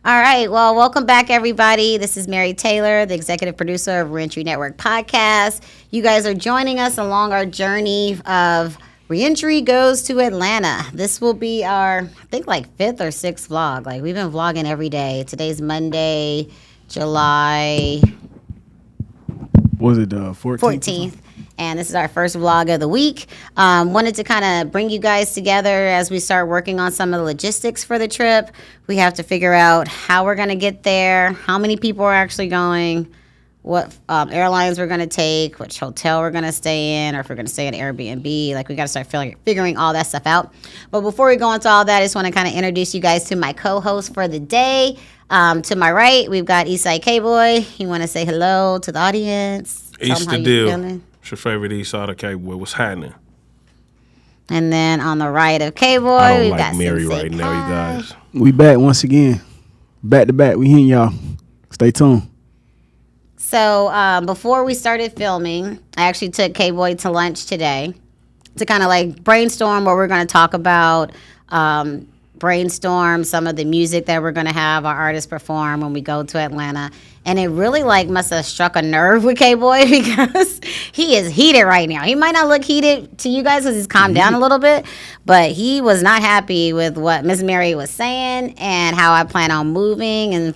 All right. Well, welcome back, everybody. This is Mary Taylor, the executive producer of Reentry Network Podcast. You guys are joining us along our journey of Reentry Goes to Atlanta. This will be our, I think, like fifth or sixth vlog. Like, we've been vlogging every day. Today's Monday, July Was it 14th? 14th. And this is our first vlog of the week. Wanted to kind of bring you guys together as we start working on some of the logistics for the trip. We have to figure out how we're going to get there, how many people are actually going, what airlines we're going to take, which hotel we're going to stay in, or if we're going to stay at Airbnb. Like, we got to start figuring all that stuff out. But before we go into all that, I just want to kind of introduce you guys to my co-host for the day. To my right, we've got Eastside K-Boy. You want to say hello to the audience? East the deal. It's your favorite Eastside K-Boy. What's happening? And then on the right of K-Boy, I don't we've like got Mary Sensei right now, you guys. We back once again. Back to back. We hitting y'all. Stay tuned. So before we started filming, I actually took K-Boy to lunch today to kind of like brainstorm what we're going to talk about, brainstorm some of the music that we're going to have our artists perform when we go to Atlanta. And it really like must have struck a nerve with K-Boy because he is heated right now. He might not look heated to you guys because he's calmed down a little bit, but he was not happy with what Miss Mary was saying and how I plan on moving and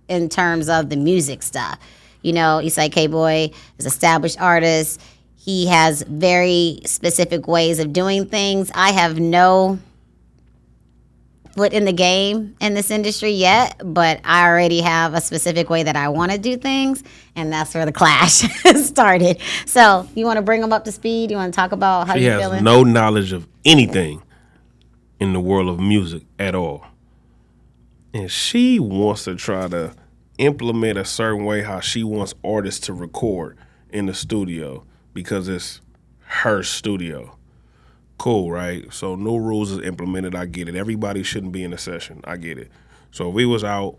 in terms of the music stuff. You know, Eastside K-Boy is an established artist. He has very specific ways of doing things. I have no foot in the game in this industry yet, but I already have a specific way that I want to do things, and that's where the clash started. So you want to bring him up to speed? You want to talk about how you're feeling? She has no knowledge of anything in the world of music at all. And she wants to try to implement a certain way how she wants artists to record in the studio because it's her studio. Cool, right? So no rules is implemented. I get it. Everybody shouldn't be in a session. I get it. So if we was out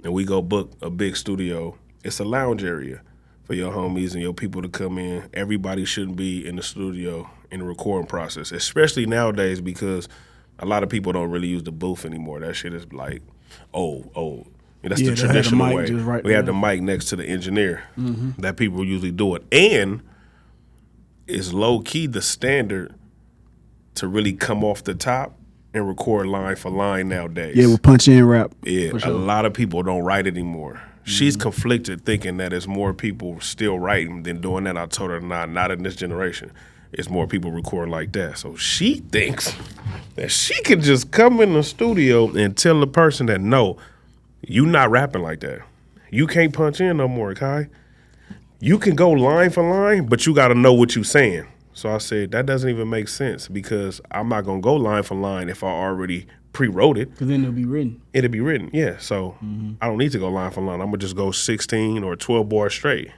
and we go book a big studio, it's a lounge area for your homies and your people to come in. Everybody shouldn't be in the studio in the recording process, especially nowadays because a lot of people don't really use the booth anymore. That shit is like, that's the traditional way. Right we have the mic next to the engineer. That people usually do it. And it's low-key the standard to really come off the top and record line for line nowadays. Yeah, with punch in rap. Yeah, sure. A lot of people don't write anymore. She's conflicted thinking that it's more people still writing than doing that. I told her not in this generation. It's more people recording like that. So she thinks that she could just come in the studio and tell the person that, no, you not rapping like that. You can't punch in no more, Kai. You can go line for line, but you got to know what you're saying. So I said, that doesn't even make sense because I'm not going to go line for line if I already pre-wrote it. Because then it'll be written. It'll be written, yeah. So I don't need to go line for line. I'm going to just go 16 or 12 bars straight.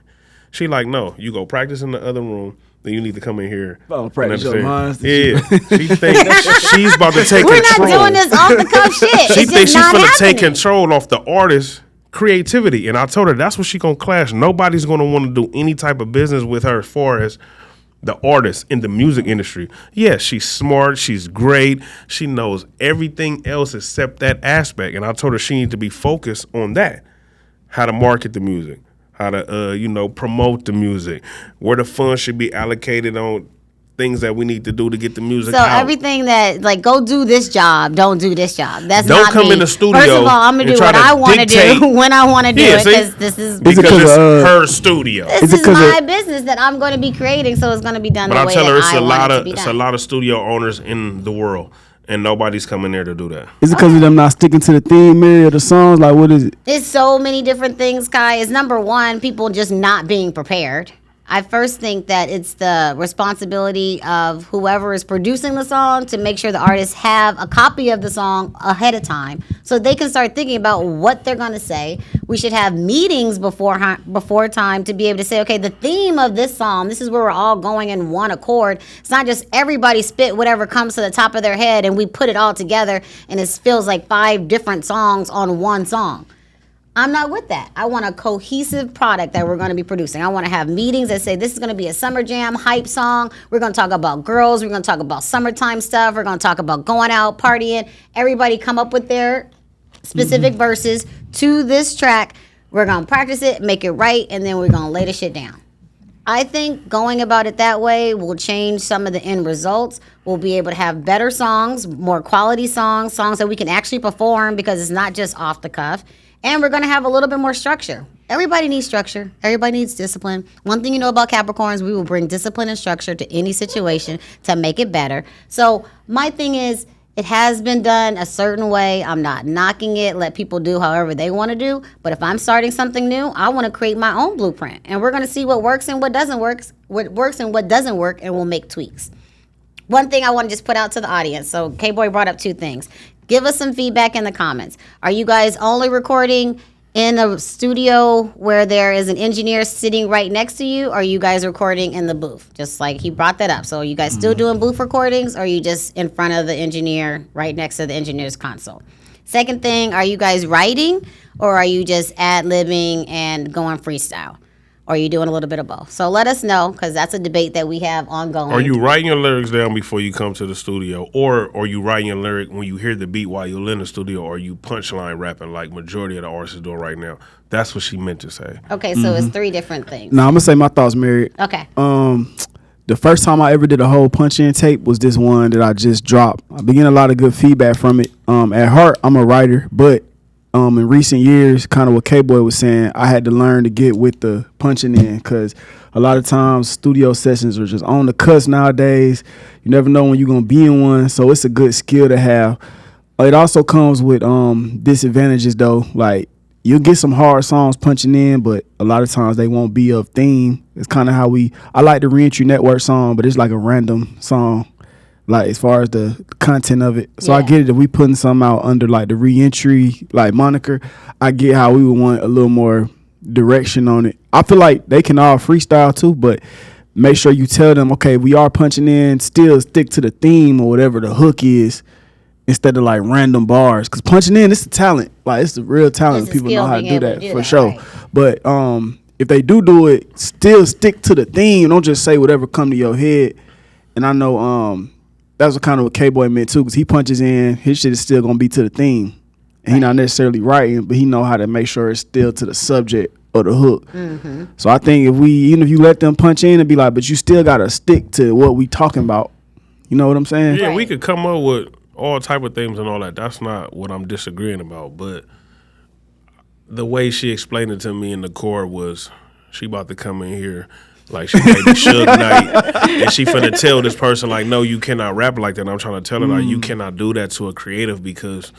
She like, no, you go practice in the other room, then you need to come in here. Oh, practice your minds. Yeah. She thinks she's about to take We're control. not doing this off the cuff shit. She It's thinks just she's not going to take happening. control off the artist's creativity. And I told her that's what she going to clash. Nobody's going to want to do any type of business with her as far as the artist in the music industry. Yes, she's smart. She's great. She knows everything else except that aspect. And I told her she needs to be focused on that. How to market the music, how to, promote the music, where the funds should be allocated on things that we need to do to get the music out. So everything that, like, go do this job, don't do this job. That's Don't not come me. in the studio. First of all, I'm going to do what I want to do when I want to do it because this is because it's her studio. This is my business that I'm going to be creating, so it's going to be done the way that I want it to be done. It's a lot of studio owners in the world, and nobody's coming there to do that. Is it because of them not sticking to the theme, Mary, of the songs? Like, what is it? It's so many different things, Kai. It's number one, people just not being prepared. I first think that it's the responsibility of whoever is producing the song to make sure the artists have a copy of the song ahead of time so they can start thinking about what they're going to say. We should have meetings before time to be able to say, okay, the theme of this song, this is where we're all going in one accord. It's not just everybody spit whatever comes to the top of their head and we put it all together and it feels like 5 different songs on one song. I'm not with that. I want a cohesive product that we're going to be producing. I want to have meetings that say this is going to be a summer jam hype song. We're going to talk about girls. We're going to talk about summertime stuff. We're going to talk about going out, partying. Everybody come up with their specific verses to this track. We're going to practice it, make it right, and then we're going to lay the shit down. I think going about it that way will change some of the end results. We'll be able to have better songs, more quality songs that we can actually perform because it's not just off the cuff. And we're going to have a little bit more structure. Everybody needs structure. Everybody needs discipline. One thing you know about Capricorns, we will bring discipline and structure to any situation to make it better. So my thing is, it has been done a certain way. I'm not knocking it. Let people do however they want to do. But if I'm starting something new, I want to create my own blueprint. And we're going to see what works and what doesn't work, what works and what doesn't work, and we'll make tweaks. One thing I want to just put out to the audience. So K-Boy brought up 2 things. Give us some feedback in the comments. Are you guys only recording in a studio where there is an engineer sitting right next to you, or are you guys recording in the booth? Just like he brought that up. So are you guys still doing booth recordings, or are you just in front of the engineer right next to the engineer's console? Second thing, are you guys writing, or are you just ad-libbing and going freestyle? Or are you doing a little bit of both? So let us know, because that's a debate that we have ongoing. Are you writing your lyrics down before you come to the studio? Or are you writing your lyric when you hear the beat while you're in the studio? Or are you punchline rapping like majority of the artists are doing right now? That's what she meant to say. Okay, so it's 3 different things. Now, I'm going to say my thoughts, Mary. Okay. The first time I ever did a whole punch-in tape was this one that I just dropped. I've been getting a lot of good feedback from it. At heart, I'm a writer, but in recent years, kind of what K-Boy was saying, I had to learn to get with the punching in, because a lot of times studio sessions are just on the cuss nowadays. You never know when you're going to be in one, so it's a good skill to have. It also comes with disadvantages, though. Like, you'll get some hard songs punching in, but a lot of times they won't be of theme. It's kind of how I like the Reentry Network song, but it's like a random song, like as far as the content of it. So I get it, if we putting something out under like the Reentry like moniker, I get how we would want a little more direction on it. I feel like they can all freestyle too, but make sure you tell them, okay, we are punching in, still stick to the theme or whatever the hook is, instead of like random bars. Because punching in, it's a talent. Like, it's the real talent. People know how to do that for sure. Right. But if they do it, still stick to the theme. Don't just say whatever come to your head. And I know that's what kind of what K-Boy meant too, because he punches in, his shit is still gonna be to the theme, and he not necessarily writing, but he know how to make sure it's still to the subject or the hook. Mm-hmm. So I think even if you let them punch in and be like, but you still gotta stick to what we talking about. You know what I'm saying? Yeah, we could come up with all type of things and all that. That's not what I'm disagreeing about. But the way she explained it to me in the chord was, she about to come in here like she made the Suge Knight, and she finna tell this person like, no, you cannot rap like that. And I'm trying to tell her like, you cannot do that to a creative, because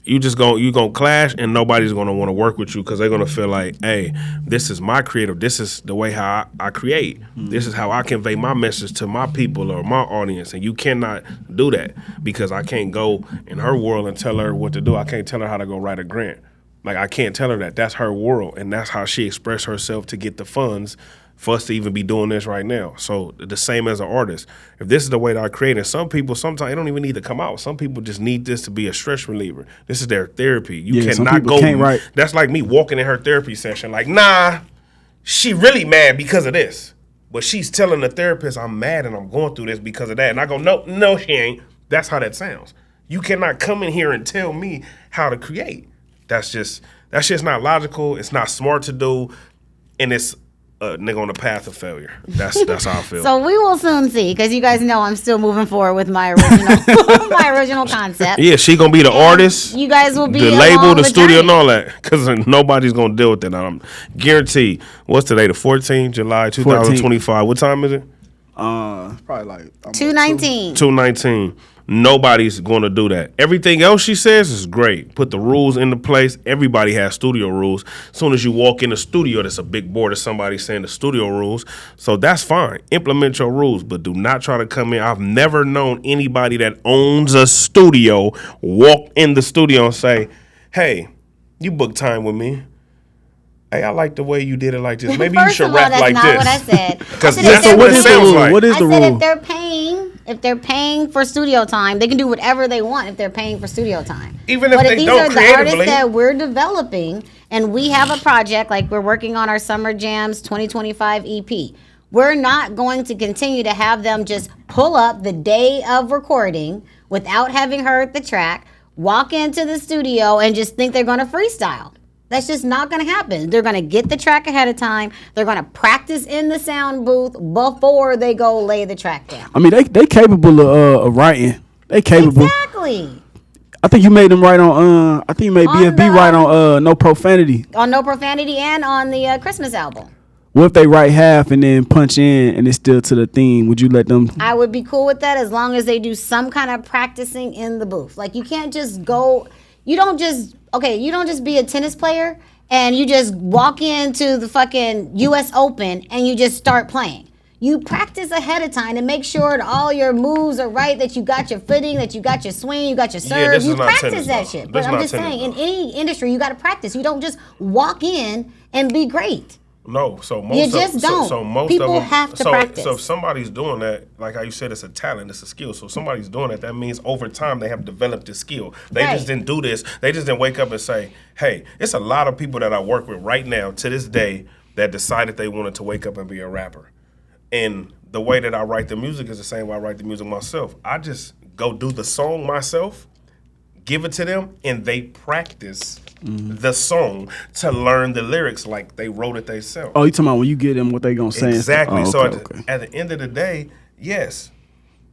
you gonna clash, and nobody's gonna want to work with you, because they're gonna feel like, hey, this is my creative. This is the way how I create. This is how I convey my message to my people or my audience, and you cannot do that, because I can't go in her world and tell her what to do. I can't tell her how to go write a grant. Like, I can't tell her that. That's her world, and that's how she expressed herself to get the funds for us to even be doing this right now. So the same as an artist. If this is the way that I create, and some people, sometimes they don't even need to come out. Some people just need this to be a stress reliever. This is their therapy. You cannot go. That's like me walking in her therapy session like, nah, she really mad because of this. But she's telling the therapist, I'm mad and I'm going through this because of that. And I go, no, she ain't. That's how that sounds. You cannot come in here and tell me how to create. That's just not logical. It's not smart to do. And it's nigga on the path of failure. That's how I feel. So we will soon see, because you guys know I'm still moving forward with my original my original concept. Yeah, she gonna be the artist. You guys will be the label, the studio, and all that. Because nobody's gonna deal with that. I'm guaranteed. What's today? The 14th, July 2025. What time is it? Probably like 2:19. 2:19. Nobody's going to do that. Everything else she says is great. Put the rules into place. Everybody has studio rules. As soon as you walk in the studio, there's a big board of somebody saying the studio rules. So that's fine. Implement your rules, but do not try to come in. I've never known anybody that owns a studio walk in the studio and say, hey, you book time with me. Hey, I like the way you did it like this. Maybe you should rap like this. That's not what I said. Because that's what it sounds like. What is the rule? If they're paying for studio time, they can do whatever they want if they're paying for studio time. Even if they don't creatively. But if these are the artists that we're developing, and we have a project, like we're working on our Summer Jams 2025 EP, we're not going to continue to have them just pull up the day of recording without having heard the track. walk into the studio and just think they're going to freestyle. That's just not going to happen. They're going to get the track ahead of time. They're going to practice in the sound booth before they go lay the track down. I mean, they capable of writing. They capable. Exactly. I think you made them write on. I think you made BFB write on No Profanity. On No Profanity and on the Christmas album. What if they write half and then punch in and it's still to the theme? Would you let them? I would be cool with that as long as they do some kind of practicing in the booth. Like, you can't just go. You don't just be a tennis player and you just walk into the fucking US Open and you just start playing. You practice ahead of time to make sure that all your moves are right, that you got your footing, that you got your swing, you got your serve. You practice that shit. But I'm just saying, in any industry, you got to practice. You don't just walk in and be great. No, so most you just don't. So most people of them have to practice. So if somebody's doing that, like how you said, it's a talent, it's a skill. So if somebody's doing it, that means over time they have developed this skill. They just didn't do this. They just didn't wake up and say, "Hey, it's a lot of people that I work with right now to this day that decided they wanted to wake up and be a rapper." And the way that I write the music is the same way I write the music myself. I just go do the song myself, give it to them, and they practice the song to learn the lyrics like they wrote it themselves. Oh, you talking about when you get them what they gonna say? Exactly. Oh, so okay. at the end of the day, yes,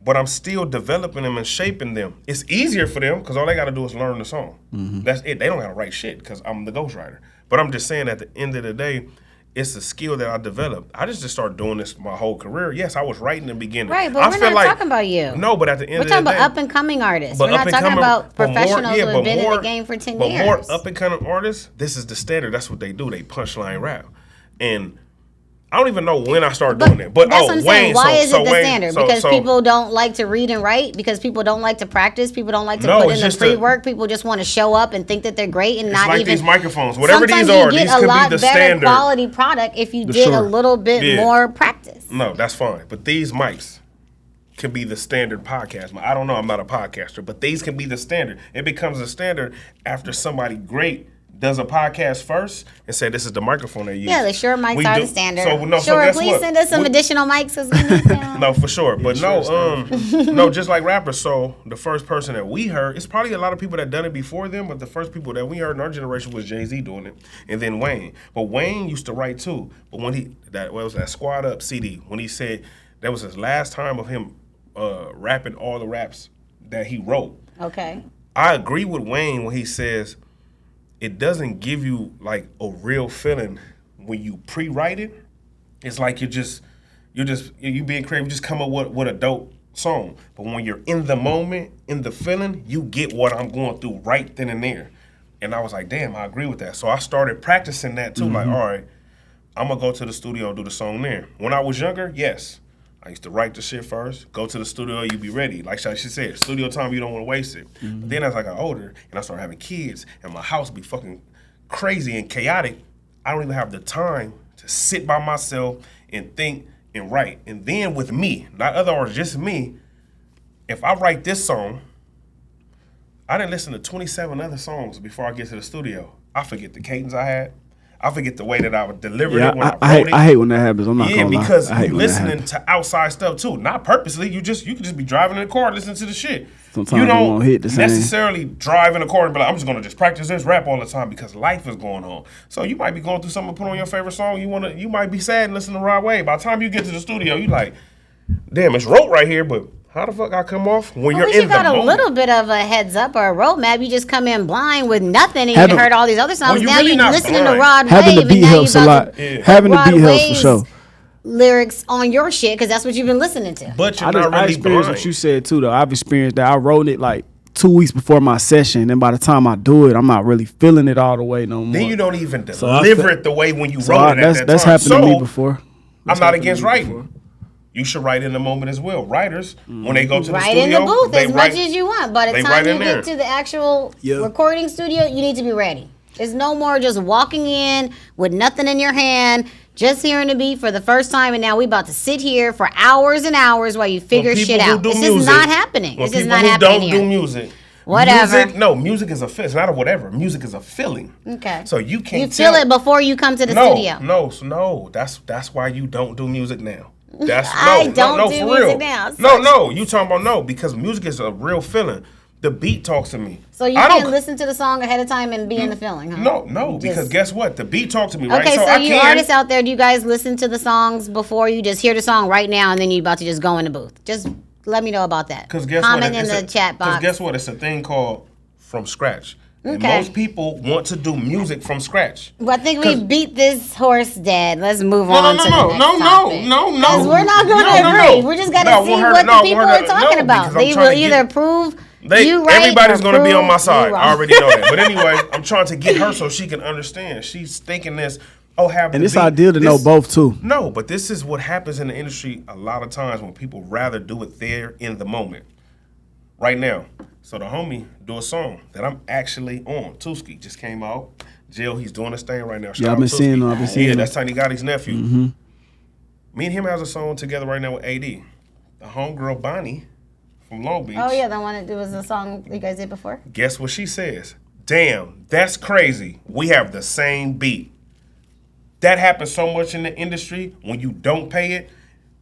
but I'm still developing them and shaping them. It's easier for them because all they got to do is learn the song. That's it. They don't got to write shit because I'm the ghostwriter. But I'm just saying at the end of the day, it's a skill that I developed. I just started doing this my whole career. Yes, I was writing in the beginning. Right, but we're not talking about you. No, but at the end of the day. We're talking about up-and-coming artists. We're not talking about professionals who have been in the game for 10 years. But more up-and-coming artists, this is the standard. That's what they do. They punchline rap. And I don't even know when I started doing it. But that's what I'm saying. Why is it the Wayne, standard? Because people don't like to read and write? Because people don't like to practice? People don't like to put in the pre-work? People just want to show up and think that they're great and not like even... these microphones. Whatever these are, these could be the standard. Sometimes you get a lot better quality product if you did a little bit more practice. No, that's fine. But these mics can be the standard podcast. I don't know. I'm not a podcaster. But these can be the standard. It becomes a standard after somebody great does a podcast first and say this is the microphone they use. Yeah, the Shure mics are the standard. So please send us some additional mics because we need them. No, for sure. But no, just like rappers. So the first person that we heard, it's probably a lot of people that done it before them, but the first people that we heard in our generation was Jay-Z doing it, and then Wayne. But Wayne used to write too. But when that Squad Up CD, when he said that was his last time of him rapping all the raps that he wrote. Okay. I agree with Wayne when he says it doesn't give you like a real feeling when you pre-write it. It's like you being creative, just come up with a dope song. But when you're in the moment, in the feeling, you get what I'm going through right then and there. And I was like, damn, I agree with that. So I started practicing that too. Like, all right, I'm gonna go to the studio and do the song there. When I was younger, yes. I used to write the shit first, go to the studio, you be ready. Like she said, studio time, you don't want to waste it. But then as I got older and I started having kids and my house be fucking crazy and chaotic, I don't even have the time to sit by myself and think and write. And then with me, not other artists, just me, if I write this song, I didn't listen to 27 other songs before I get to the studio. I forget the cadence I had. I forget the way that I would deliver it when I wrote it. I hate when that happens. I'm not gonna lie. Yeah, because you're listening to outside stuff too. Not purposely. You could just be driving in the car listening to the shit. Sometimes you don't won't hit the same. necessarily drive in the car and be like, I'm just gonna just practice this rap all the time because life is going on. So you might be going through something, put on your favorite song. You might be sad and listen to Rod Wave. By the time you get to the studio, you like, damn, it's wrote right here, but how the fuck I come off when you're in the moment? You got a little bit of a heads up or a roadmap. You just come in blind with nothing and you heard all these other songs. Now you're listening to Rod Wave. Having the beat helps a lot. Having the beat helps for sure. Lyrics on your shit because that's what you've been listening to. But you're not really I experienced what you said too though. I've experienced that. I wrote it like 2 weeks before my session, and by the time I do it, I'm not really feeling it all the way no more. Then you don't even deliver it the way when you wrote it at that time. That's happened to me before. I'm not against writing. You should write in the moment as well. Writers, when they go to the studio, write in the booth as much as you want. By the time you get to the actual recording studio, you need to be ready. It's no more just walking in with nothing in your hand, just hearing the beat for the first time, and now we about to sit here for hours and hours while you figure shit out. This is not happening. This is not happening here. Don't do music. Whatever. Music is a feeling. It's not a whatever. Music is a feeling. Okay. So you can't feel it before you come to the studio. No. That's why you don't do music now. I don't do music now. No, you talking about no, because music is a real feeling. The beat talks to me. So you can't listen to the song ahead of time and be in the feeling, huh? No, because guess what? The beat talks to me, right? Okay, so you artists out there, do you guys listen to the songs before you just hear the song right now and then you're about to just go in the booth? Just let me know about that. Because guess Comment what? in the chat box. Because guess what? It's a thing called from scratch. Okay. And most people want to do music from scratch. Well, I think we beat this horse dead. Let's move on to the next topic. No. Because we're not going to agree. We just got to see what the people are talking about. They will either prove you right. Everybody's going to be on my side. I already know that. But anyway, I'm trying to get her so she can understand. She's thinking this. And it's ideal to know both too. No, but this is what happens in the industry a lot of times when people rather do it there in the moment. Right now. So the homie do a song that I'm actually on. Tuski just came out. Jill, he's doing this thing right now. I've been seeing him. Yeah, that's Tiny Gotti's nephew. Mm-hmm. Me and him has a song together right now with AD. The homegirl Bonnie from Long Beach. Oh yeah, the one that was a song you guys did before. Guess what she says? Damn, that's crazy. We have the same beat. That happens so much in the industry when you don't pay it.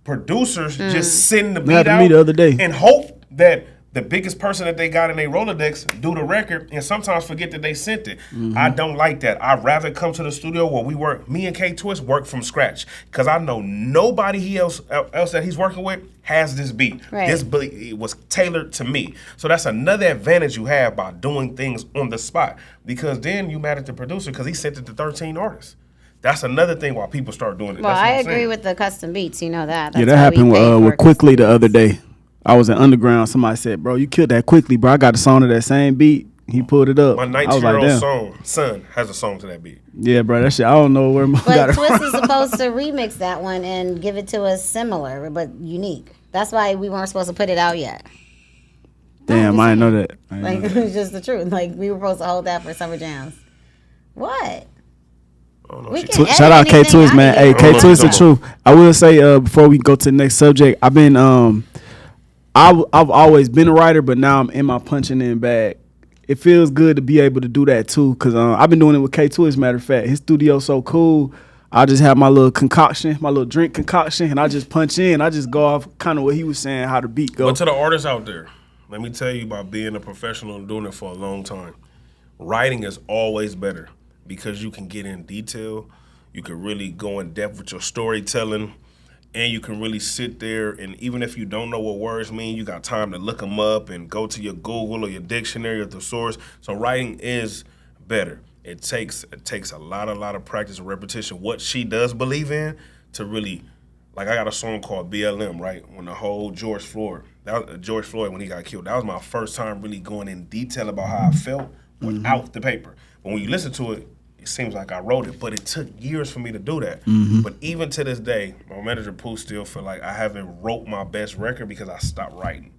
Producers just send the beat out me the other day and hope that the biggest person that they got in their Rolodex do the record and sometimes forget that they sent it. Mm-hmm. I don't like that. I'd rather come to the studio where me and K Twist work from scratch because I know nobody else that he's working with has this beat. Right. This beat was tailored to me. So that's another advantage you have by doing things on the spot because then you mad at the producer because he sent it to 13 artists. That's another thing why people start doing it. Well, I agree with the custom beats. You know that. That's that happened with Quickly the other day. I was in Underground. Somebody said, bro, you killed that Quickly, bro. I got a song to that same beat. He pulled it up. My 19-year-old son has a song to that beat. Yeah, bro. That shit, I don't know where my But Twist is supposed to remix that one and give it to us similar, but unique. That's why we weren't supposed to put it out yet. Damn, I didn't know that. It was just the truth. Like, we were supposed to hold that for Summer Jams. What? Shout out K Twist, man. Hey, K Twist, the truth. I will say before we go to the next subject, I've been I've always been a writer, but now I'm in my punching in bag. It feels good to be able to do that too, cause I've been doing it with K Twist. Matter of fact, his studio's so cool. I just have my little concoction, my little drink concoction, and I just punch in. I just go off kind of what he was saying, how the beat goes. But to the artists out there, let me tell you about being a professional and doing it for a long time. Writing is always better. Because you can get in detail, you can really go in depth with your storytelling, and you can really sit there, and even if you don't know what words mean, you got time to look them up and go to your Google or your dictionary or the source. So writing is better. It takes a lot of practice and repetition. What she does believe in to really, like I got a song called BLM, right? When the whole George Floyd when he got killed, that was my first time really going in detail about how I felt without the paper. But when you listen to it, it seems like I wrote it, but it took years for me to do that. Mm-hmm. But even to this day, my manager Pooh still feel like I haven't wrote my best record because I stopped writing.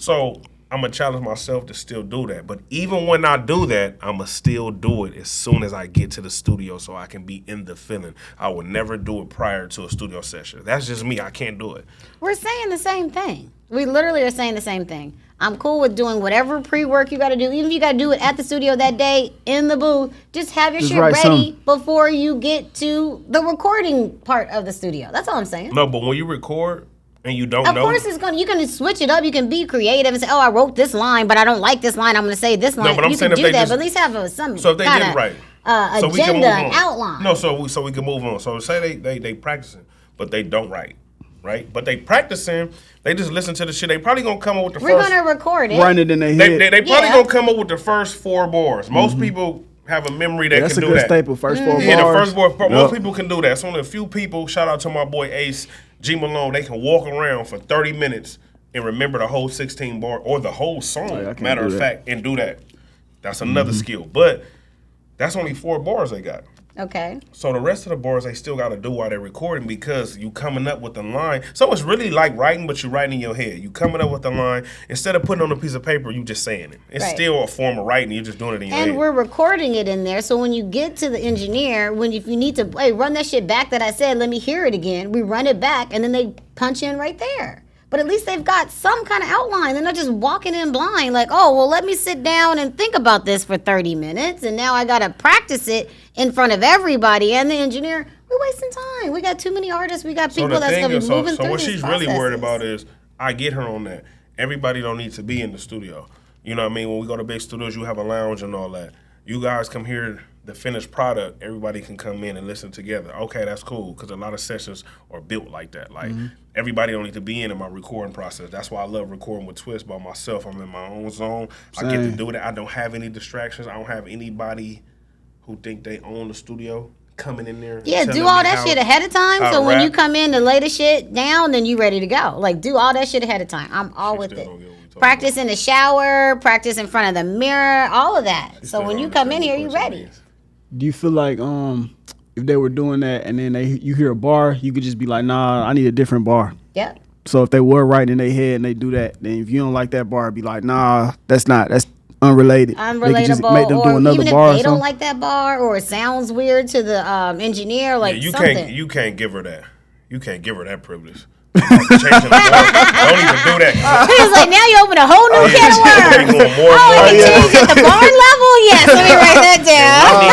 So I'm going to challenge myself to still do that. But even when I do that, I'm going to still do it as soon as I get to the studio so I can be in the feeling. I would never do it prior to a studio session. That's just me. I can't do it. We're saying the same thing. We literally are saying the same thing. I'm cool with doing whatever pre-work you got to do. Even if you got to do it at the studio that day in the booth, just have your shit ready before you get to the recording part of the studio. That's all I'm saying. No, but when you record and you don't know. Of course, you can switch it up. You can be creative and say, I wrote this line, but I don't like this line. I'm going to say this line. No, but I'm you saying can if do they that, just, but at least have some so if they did right. Agenda and outline. No, so we can move on. So say they practicing, but they don't write. Right, but they practicing. They just listen to the shit. They probably gonna come up with the We're gonna record it. Run it in their head. They probably gonna come up with the first 4 bars. Most people have a memory that can do that. That's a good staple. First 4 bars. Yeah, the first bar. Most people can do that. It's only a few people. Shout out to my boy Ace G Malone. They can walk around for 30 minutes and remember the whole 16 bar or the whole song. Matter of fact, and do that. That's another skill. But that's only 4 bars they got. Okay. So the rest of the bars they still got to do while they're recording because you coming up with the line. So it's really like writing, but you writing in your head. You coming up with the line. Instead of putting on a piece of paper, you just saying it. It's still a form of writing. You're just doing it in your head. And we're recording it in there. So when you get to the engineer, if you need to, hey, run that shit back that I said, let me hear it again. We run it back and then they punch in right there. But at least they've got some kind of outline. They're not just walking in blind like, oh, well, let me sit down and think about this for 30 minutes. And now I got to practice it in front of everybody. And the engineer, we're wasting time. We got too many artists. We got people that's going to be moving through So what these she's processes. really worried about is, I get her on that. Everybody don't need to be in the studio. You know what I mean? When we go to big studios, you have a lounge and all that. You guys come here, the finished product, everybody can come in and listen together. Okay, that's cool, because a lot of sessions are built like that. Like, everybody don't need to be in my recording process. That's why I love recording with Twist by myself. I'm in my own zone. Same. I get to do it. I don't have any distractions. I don't have anybody who think they own the studio coming in there. Yeah, do all that shit ahead of time. So when you come in to lay the shit down, then you ready to go. Like, do all that shit ahead of time. I'm all with it. Practice in the shower, practice in front of the mirror, all of that. So when you come in here, you ready. Do you feel like if they were doing that and then you hear a bar, you could just be like, nah, I need a different bar? Yep. So if they were writing in their head and they do that, then if you don't like that bar, be like, nah, that's unrelated. Unrelatable, they could just make them do or another even if bar they don't like that bar, or it sounds weird to the engineer, like something. You can't give her that. You can't give her that privilege. Changing the bar. Don't even do that. He was like, now you open a whole new can of worms. Oh, you can change at the bar level? Yes, let me write that down.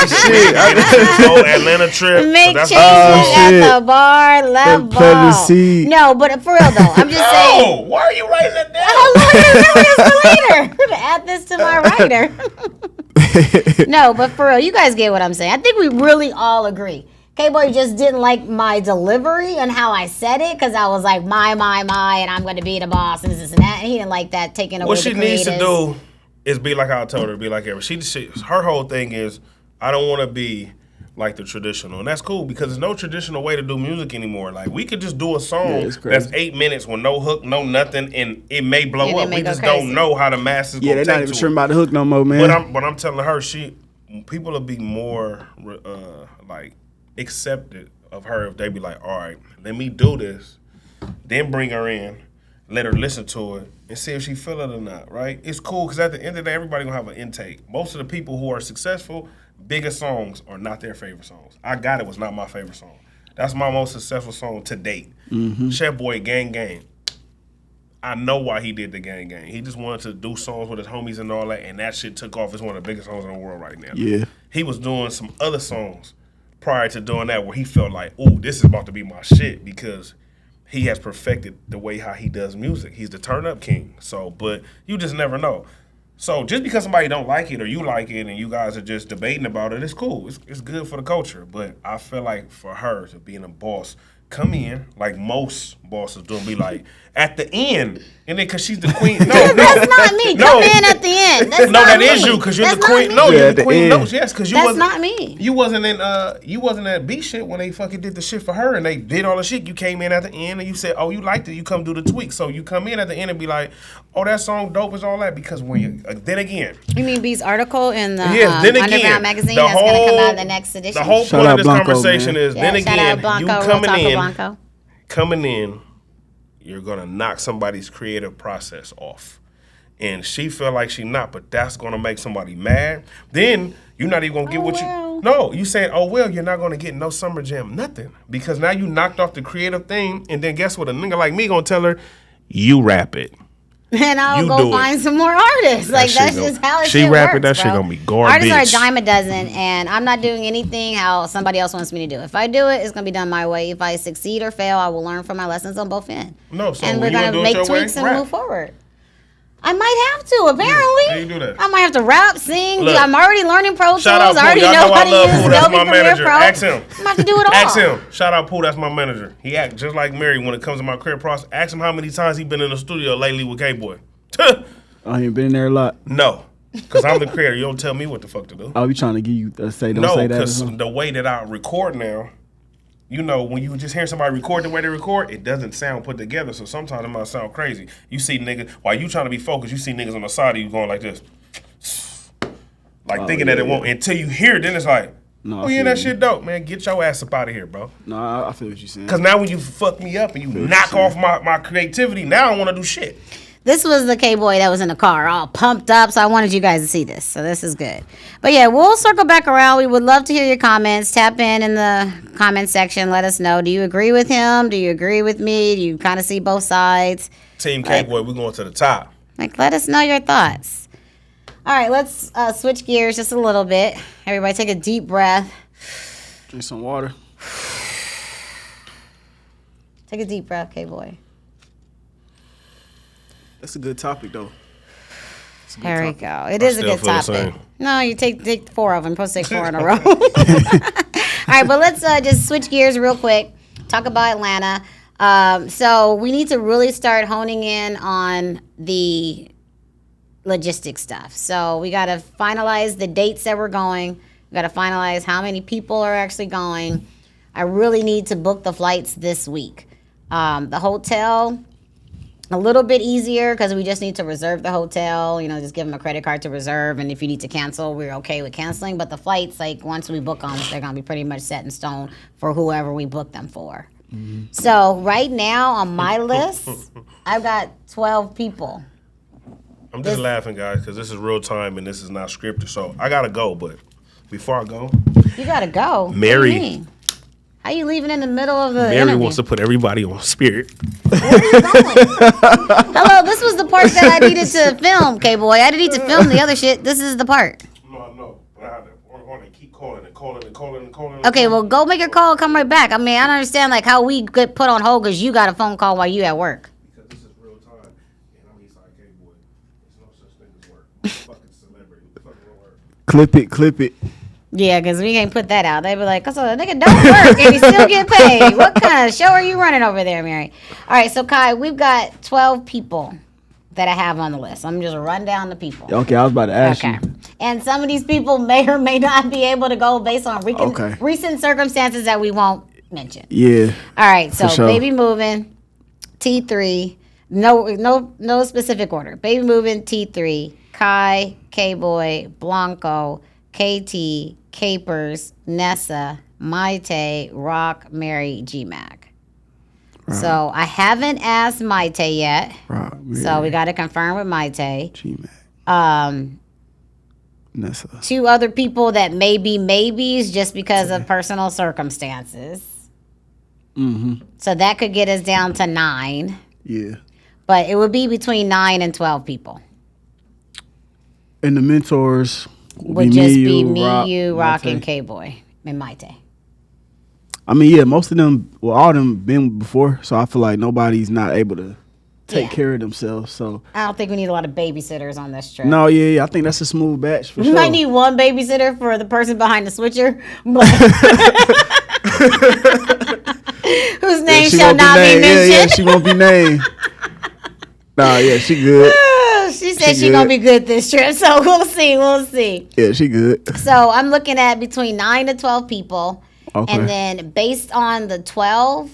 Whole Atlanta trip. Make changes at the bar level. No, but for real though, I'm just saying. Oh, why are you writing that down? I'm going to add this to my writer. No, but for real, you guys get what I'm saying. I think we really all agree. K-Boy just didn't like my delivery and how I said it, because I was like, my, and I'm going to be the boss, and this and that. And he didn't like that, taking away the creatives. What she needs to do is be like I told her, be like her. Her whole thing is, I don't want to be like the traditional. And that's cool, because there's no traditional way to do music anymore. Like, we could just do a song that's 8 minutes with no hook, no nothing, and it may blow up. We just don't know how the masses they're not even sure about the hook no more, man. But I'm telling her, people will be more, like, accepted of her if they be like, all right, let me do this, then bring her in, let her listen to it, and see if she feel it or not, right? It's cool, because at the end of the day, everybody gonna have an intake. Most of the people who are successful, biggest songs are not their favorite songs. I Got It was not my favorite song. That's my most successful song to date. Chef Boy, Gang Gang. I know why he did the Gang Gang. He just wanted to do songs with his homies and all that, and that shit took off. It's one of the biggest songs in the world right now. Yeah. He was doing some other songs prior to doing that where he felt like, ooh, this is about to be my shit, because he has perfected the way how he does music. He's the turn-up king. So, but you just never know. So just because somebody don't like it or you like it and you guys are just debating about it, it's cool. It's good for the culture. But I feel like for her to being a boss, come in like most bosses do and be like, at the end, and then because she's the queen. No, that's not me. Come in at the end. That's not that me. is you, because you're That's the queen. not No, me. you're the queen. No, yes, because you That's wasn't. not me. You wasn't at B shit when they fucking did the shit for her and they did all the shit. You came in at the end and you said, oh, you liked it. You come do the tweak. So you come in at the end and be like, oh, that song dope is all that, because when you then again. You mean B's article in the then again, Underground magazine that's going to come out in the next edition? The whole point of this conversation is, then again, Blanco, you coming in, you're going to knock somebody's creative process off. And she feel like she not, but that's going to make somebody mad. Then you're not even going to get you... No, you saying, oh, well, you're not going to get no Summer Jam, nothing. Because now you knocked off the creative thing, and then guess what? A nigga like me going to tell her, you rap it. And I'll go find some more artists. Like, that's just how it shit works, that shit gonna be garbage. Artists are a dime a dozen, and I'm not doing anything how somebody else wants me to do. If I do it, it's gonna be done my way. If I succeed or fail, I will learn from my lessons on both ends. No, so and we're gonna make tweaks and move forward. I might have to, apparently. How you do that? I might have to rap, sing. Look, I'm already learning Pro Tools. Shout out I already Pooh. know how to use Pooh. That's Adobe my Premiere manager. Pro. Ask him. I'm going to have to do it all. Ask him. Shout out Pooh. That's my manager. He act just like Mary when it comes to my career process. Ask him how many times he been in the studio lately with K-Boy. I ain't been in there a lot. No. Because I'm the creator. You don't tell me what the fuck to do. Oh, you trying to give you don't say that? No, because the way that I record now, you know, when you just hear somebody record the way they record, it doesn't sound put together. So sometimes it might sound crazy. You see niggas, while you trying to be focused, you see niggas on the side of you going like this. Like thinking that it won't. Until you hear it, then it's like, oh yeah, that shit dope, man. Get your ass up out of here, bro. No, I feel what you're saying. Because now when you fuck me up and you knock off my creativity, now I don't want to do shit. This was the K-Boy that was in the car, all pumped up, so I wanted you guys to see this. So this is good. But yeah, we'll circle back around. We would love to hear your comments. Tap in the comment section. Let us know. Do you agree with him? Do you agree with me? Do you kind of see both sides? Team K-Boy, we're going to the top. Like, let us know your thoughts. All right, let's switch gears just a little bit. Everybody take a deep breath. Drink some water. Take a deep breath, K-Boy. That's a good topic, though. There we go. It is a good feel the topic. same. No, you take 4 of them. Supposed to take 4 in a row. All right, but let's just switch gears real quick. Talk about Atlanta. So we need to really start honing in on the logistic stuff. So we got to finalize the dates that we're going. We got to finalize how many people are actually going. I really need to book the flights this week. The hotel, a little bit easier because we just need to reserve the hotel, just give them a credit card to reserve. And if you need to cancel, we're okay with canceling. But the flights, like once we book them, they're going to be pretty much set in stone for whoever we book them for. Mm-hmm. So right now on my list, I've got 12 people. I'm just laughing, guys, because this is real time and this is not scripted. So I got to go, but before I go. You got to go. Mary. How you leaving in the middle of the Mary interview? wants to put everybody on spirit. Where are you going? Hello, this was the part that I needed to film, K-Boy. I didn't need to film the other shit. This is the part. No, I know. But I want to keep calling and calling and calling and calling. Okay, well, go make your call and come right back. I mean, I don't understand like how we get put on hold because you got a phone call while you at work. Because this is real time. And I'm Eastside K-Boy. There's no such thing as work. Fucking celebrity. Fucking work. Clip it. Yeah, because we can't put that out. They be like, so the nigga don't work and he still get paid. What kind of show are you running over there, Mary? All right, so Kai, we've got 12 people that I have on the list. I'm just run down the people. Okay, I was about to ask you. And some of these people may or may not be able to go based on recent circumstances that we won't mention. Yeah. All right, so sure. Baby Moving, T3, no specific order. Baby Moving, T3, Kai, K-Boy, Blanco, KT, Capers, Nessa, Maite, Rock, Mary, G-Mac. Right. So I haven't asked Maite yet. Rock, Mary, so we got to confirm with Maite. G-Mac. Nessa. 2 other people that may be maybes just because of personal circumstances. Mm-hmm. So that could get us down to 9. Yeah. But it would be between 9 and 12 people. And the mentors would just be me, you, Rock, and K-Boy, and Maite. I mean, yeah, most of them, all of them been before, so I feel like nobody's not able to take care of themselves. So I don't think we need a lot of babysitters on this trip. No, yeah, I think that's a smooth batch for sure. We might need one babysitter for the person behind the switcher, whose name shall not be mentioned. Yeah, she won't be named. Nah, yeah, she good. She said she gonna be good this trip, so we'll see. Yeah, she good. So I'm looking at between 9 to 12 people. Okay. And then based on the 12,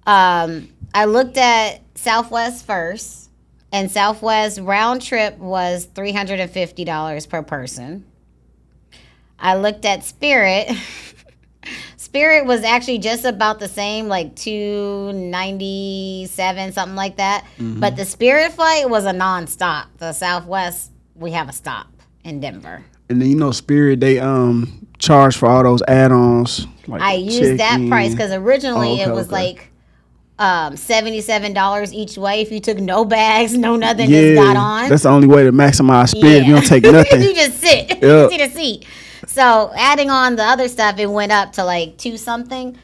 I looked at Southwest first, and Southwest round trip was $350 per person. I looked at Spirit. Spirit was actually just about the same, like $297, something like that. Mm-hmm. But the Spirit flight was a nonstop. The Southwest, we have a stop in Denver. And then Spirit, they charge for all those add-ons. Like I used that price because originally it was like $77 each way if you took no bags, no nothing, just got on. That's the only way to maximize Spirit. You don't take nothing. You just sit. You sit a seat. So adding on the other stuff, it went up to like $2 something.